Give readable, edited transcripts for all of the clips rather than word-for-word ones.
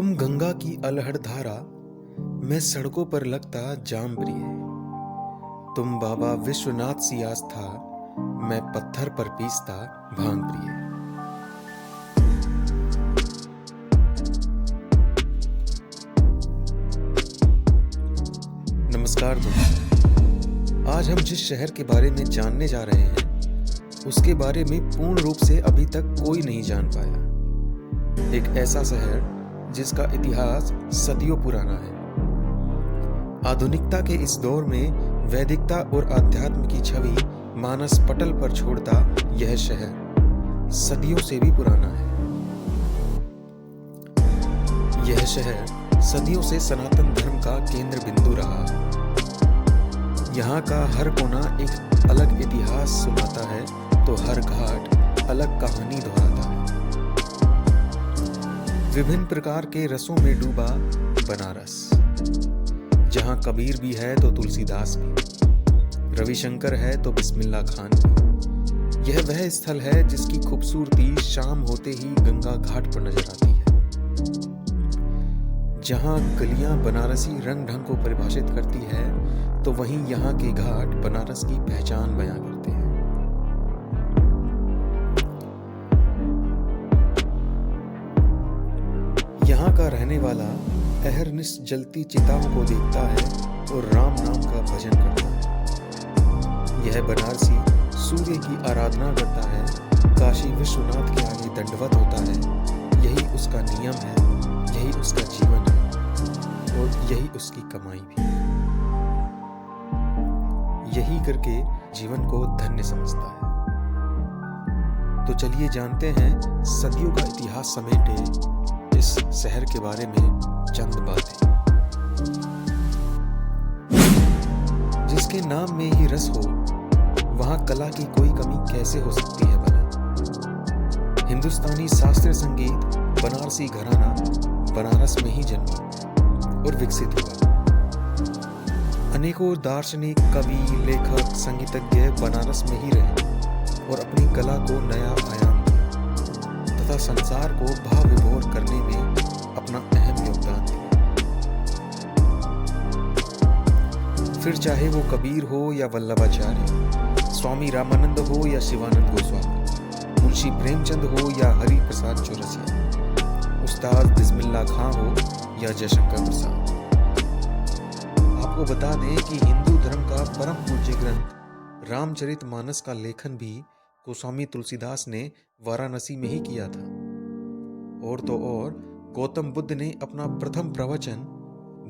तुम गंगा की अलहड़ धारा, मैं सड़कों पर लगता जाम प्रिय। तुम बाबा विश्वनाथ सी आस्था, मैं पत्थर पर पीसता भांग प्रिय। नमस्कार दोस्तों, आज हम जिस शहर के बारे में जानने जा रहे हैं उसके बारे में पूर्ण रूप से अभी तक कोई नहीं जान पाया। एक ऐसा शहर जिसका इतिहास सदियों पुराना है। आधुनिकता के इस दौर में वैदिकता और अध्यात्म की छवि मानस पटल पर छोड़ता यह शहर सदियों से भी पुराना है। यह शहर सदियों से सनातन धर्म का केंद्र बिंदु रहा है। यहाँ का हर कोना एक अलग इतिहास सुनाता है तो हर घाट अलग कहानी दोहराता है। विभिन्न प्रकार के रसों में डूबा बनारस, जहाँ कबीर भी है तो तुलसीदास भी, रविशंकर है तो बिस्मिल्लाह खान भी। यह वह स्थल है जिसकी खूबसूरती शाम होते ही गंगा घाट पर नजर आती है, जहाँ गलियां बनारसी रंग ढंग को परिभाषित करती है तो वहीं यहाँ के घाट बनारस की पहचान बयां करते हैं। यहाँ का रहने वाला अहरनिश जलती चिताओं को देखता है और राम नाम का भजन करता है। यह बनारसी सूर्य की आराधना करता है, काशी विश्वनाथ के आगे दंडवत होता है। यही उसका नियम है, यही उसका जीवन है और यही उसकी कमाई भी। यही करके जीवन को धन्य समझता है। तो चलिए जानते हैं सदियों का इतिहास समेटे इस शहर के बारे में चंद बातें। जिसके नाम में ही रस हो, वहां कला की कोई कमी कैसे हो सकती है भला। हिंदुस्तानी शास्त्रीय संगीत बनारसी घराना बनारस में ही जन्मा और विकसित हुआ। अनेकों दार्शनिक, कवि, लेखक, संगीतज्ञ बनारस में ही रहे और अपनी कला को नया आयाम तथा संसार को भाव विभोर करने में अपना अहम योगदान दिया। फिर चाहे वो कबीर हो या वल्लभाचार्य, स्वामी रामानंद हो या शिवानंद गोस्वामी, मुंशी प्रेमचंद हो या हरि प्रसाद चौरसिया, उस्ताद बिस्मिल्लाह खां हो या जयशंकर प्रसाद। आपको बता दें कि हिंदू धर्म का परम पूज्य ग्रंथ रामचरितमानस का लेखन भी गोस्वामी तुलसीदास ने वाराणसी में ही किया था। और तो और गौतम बुद्ध ने अपना प्रथम प्रवचन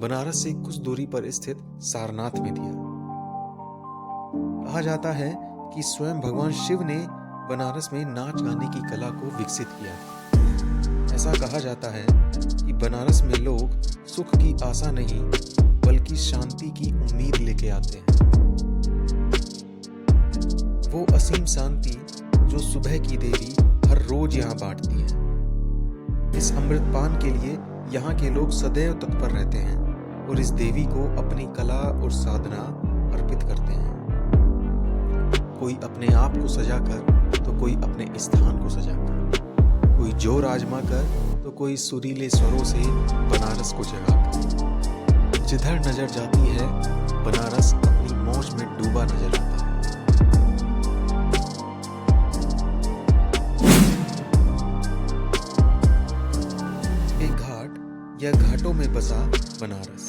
बनारस से कुछ दूरी पर स्थित सारनाथ में दिया। कहा जाता है कि स्वयं भगवान शिव ने बनारस में नाच गाने की कला को विकसित किया। ऐसा कहा जाता है कि बनारस में लोग सुख की आशा नहीं बल्कि शांति की उम्मीद लेके आते हैं। वो असीम शांति जो सुबह की देवी हर रोज यहाँ बांटती है। इस अमृतपान के लिए यहाँ के लोग सदैव तत्पर रहते हैं और इस देवी को अपनी कला और साधना अर्पित करते हैं। कोई अपने आप को सजाकर तो कोई अपने स्थान को सजाकर, कोई जोर आजमा कर तो कोई सुरीले स्वरों से बनारस को जगाकर। जिधर नजर जाती है बनारस अपनी मौज में डूबा नजर आता है। या घाटों में बसा बनारस,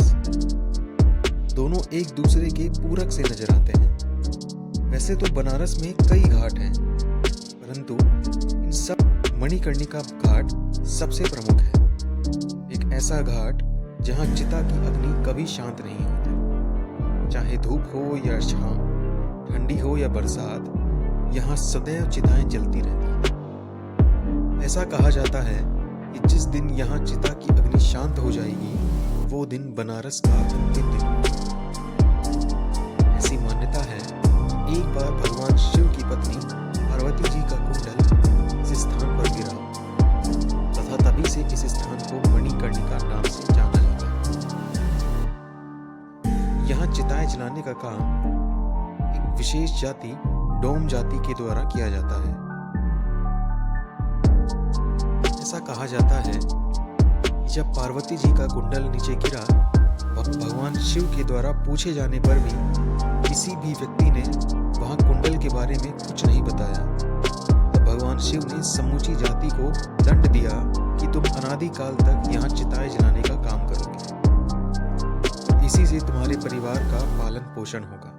दोनों एक दूसरे के पूरक से नजर आते हैं। वैसे तो बनारस में कई घाट हैं, परंतु इन सब मणिकर्णिका घाट सबसे प्रमुख है। एक ऐसा घाट जहां चिता की अग्नि कभी शांत नहीं होती। चाहे धूप हो या छांव, ठंडी हो या बरसात, यहाँ सदैव चिताएं जलती रहती हैं। ऐसा कहा जाता है कि जिस दिन यहाँ चिता की अग्नि शांत हो जाएगी वो दिन बनारस का अंतिम दिन होगा। ऐसी मान्यता है एक बार भगवान शिव की पत्नी पार्वती जी का कुंडल इस स्थान पर गिरा तथा तभी से इस स्थान को मणिकर्णिका नाम से जाना जाता है। यहाँ चिताएं जलाने का काम एक विशेष जाति डोम जाति के द्वारा किया जाता है। ऐसा कहा जाता है जब पार्वती जी का कुंडल नीचे गिरा, भगवान शिव के द्वारा पूछे जाने पर भी किसी भी व्यक्ति ने वहां कुंडल के बारे में कुछ नहीं बताया। तब भगवान शिव ने समूची जाति को दंड दिया कि तुम अनादिकाल तक यहाँ चिताएं जलाने का काम करोगे, इसी से तुम्हारे परिवार का पालन पोषण होगा।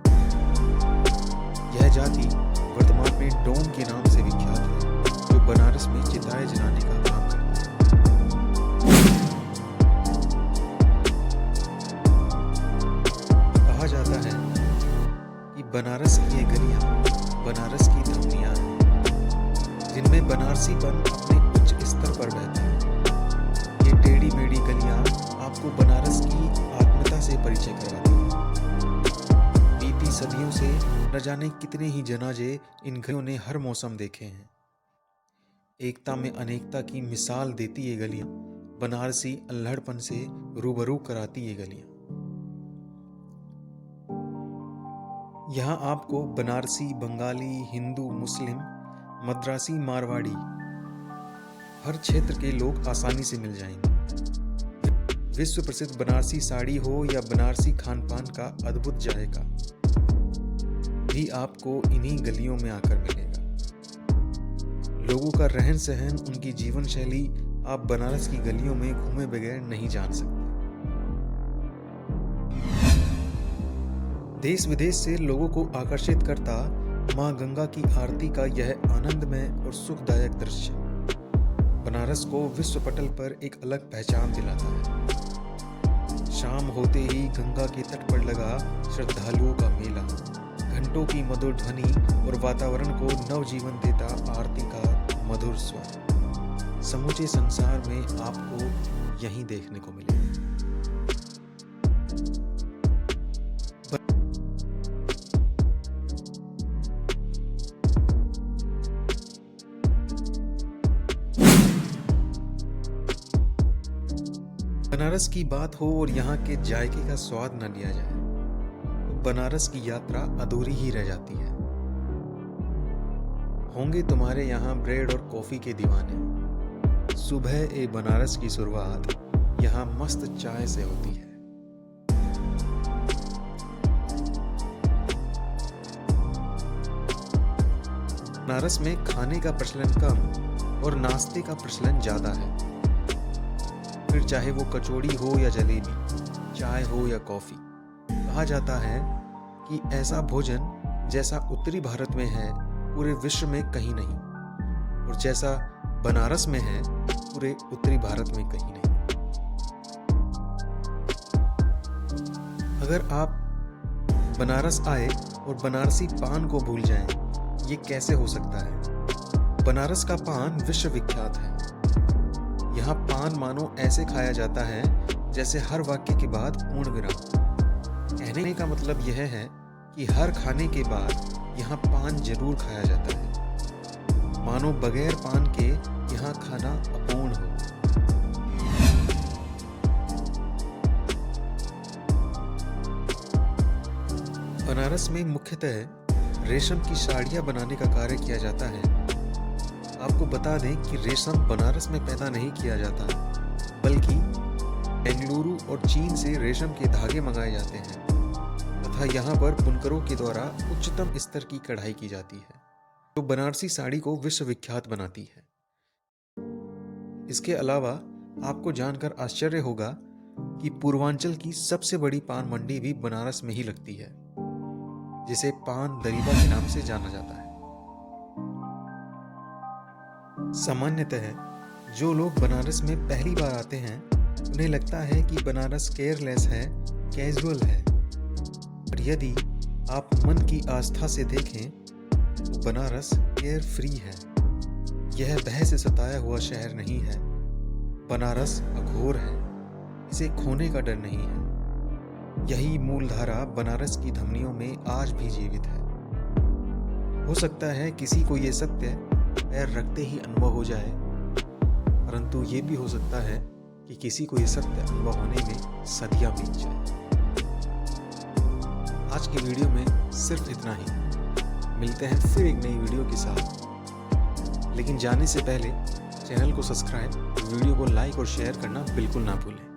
यह जाति वर्तमान में डोम के नाम से विख्यात है, जो बनारस में चिताएं जलाने का काम करती है। कहा जाता है कि बनारस की ये गलियां बनारस की धमनियां हैं, जिनमें बनारसीपन अपने उच्च स्तर पर बहता है। ये टेढ़ी मेढ़ी गलियां आपको बनारस की आत्मीयता से परिचय करवाती हैं। बीती सदियों से न जाने कितने ही जनाजे इन गलियों ने हर मौसम देखे हैं। एकता में अनेकता की मिसाल देती ये गलियां बनारसी अल्हड़पन से रूबरू कराती ये गलियां। यहाँ आपको बनारसी, बंगाली, हिंदू, मुस्लिम, मद्रासी, मारवाड़ी हर क्षेत्र के लोग आसानी से मिल जाएंगे। विश्व प्रसिद्ध बनारसी साड़ी हो या बनारसी खान पान का अद्भुत जायका भी आपको इन्हीं गलियों में आकर मिलेगा। लोगों का रहन सहन, उनकी जीवन शैली आप बनारस की गलियों में घूमे बगैर नहीं जान सकते। देश विदेश से लोगों को आकर्षित करता मां गंगा की आरती का यह आनंदमय और सुखदायक दृश्य बनारस को विश्व पटल पर एक अलग पहचान दिलाता है। शाम होते ही गंगा के तट पर लगा श्रद्धालुओं का मेला, घंटों की मधुर ध्वनि और वातावरण को नवजीवन देता आरती का मधुर स्वर समूचे संसार में आपको यहीं देखने को मिलेगा। बनारस की बात हो और यहाँ के जायके का स्वाद न लिया जाए तो बनारस की यात्रा अधूरी ही रह जाती है। होंगे तुम्हारे यहाँ ब्रेड और कॉफी के दीवाने। सुबह ए बनारस की शुरुआत यहाँ मस्त चाय से होती है। बनारस में खाने का प्रचलन कम और नाश्ते का प्रचलन ज्यादा है। फिर चाहे वो कचौड़ी हो या जलेबी, चाय हो या कॉफी, कहा जाता है कि ऐसा भोजन जैसा उत्तरी भारत में है पूरे विश्व में कहीं नहीं, और जैसा बनारस में है पूरे उत्तरी भारत में कहीं नहीं। अगर आप बनारस आए और बनारसी पान को भूल जाएं, ये कैसे हो सकता है? बनारस का पान विश्व विख्यात है। यहाँ पान मानो ऐसे खाया जाता है जैसे हर वाक्य के बाद पूर्ण विराम। कहने का मतलब यह है कि हर खाने के बाद यहाँ पान जरूर खाया जाता है, मानो बगैर पान के यहाँ खाना अपूर्ण हो। बनारस में मुख्यतः रेशम की साड़ियाँ बनाने का कार्य किया जाता है। आपको बता दें कि रेशम बनारस में पैदा नहीं किया जाता, बल्कि बेंगलुरु और चीन से रेशम के धागे मंगाए जाते हैं तथा यहाँ पर बुनकरों के द्वारा उच्चतम स्तर की कढ़ाई की जाती है, जो बनारसी साड़ी को विश्व विख्यात बनाती है। इसके अलावा आपको जानकर आश्चर्य होगा कि पूर्वांचल की सबसे बड़ी पान मंडी भी बनारस में ही लगती है, जिसे पान दरीबा के नाम से जाना जाता है। सामान्यतः जो लोग बनारस में पहली बार आते हैं उन्हें लगता है कि बनारस केयरलेस है, कैजुअल है, पर यदि आप मन की आस्था से देखें तो बनारस केयर फ्री है। यह भय से सताया हुआ शहर नहीं है। बनारस अघोर है, इसे खोने का डर नहीं है। यही मूलधारा बनारस की धमनियों में आज भी जीवित है। हो सकता है किसी को ये सत्य पैर रखते ही अनुभव हो जाए, परंतु ये भी हो सकता है कि किसी को ये सत्य अनुभव होने में सदियां बीत जाए। आज की वीडियो में सिर्फ इतना ही। मिलते हैं फिर एक नई वीडियो के साथ, लेकिन जाने से पहले चैनल को सब्सक्राइब और वीडियो को लाइक और शेयर करना बिल्कुल ना भूलें।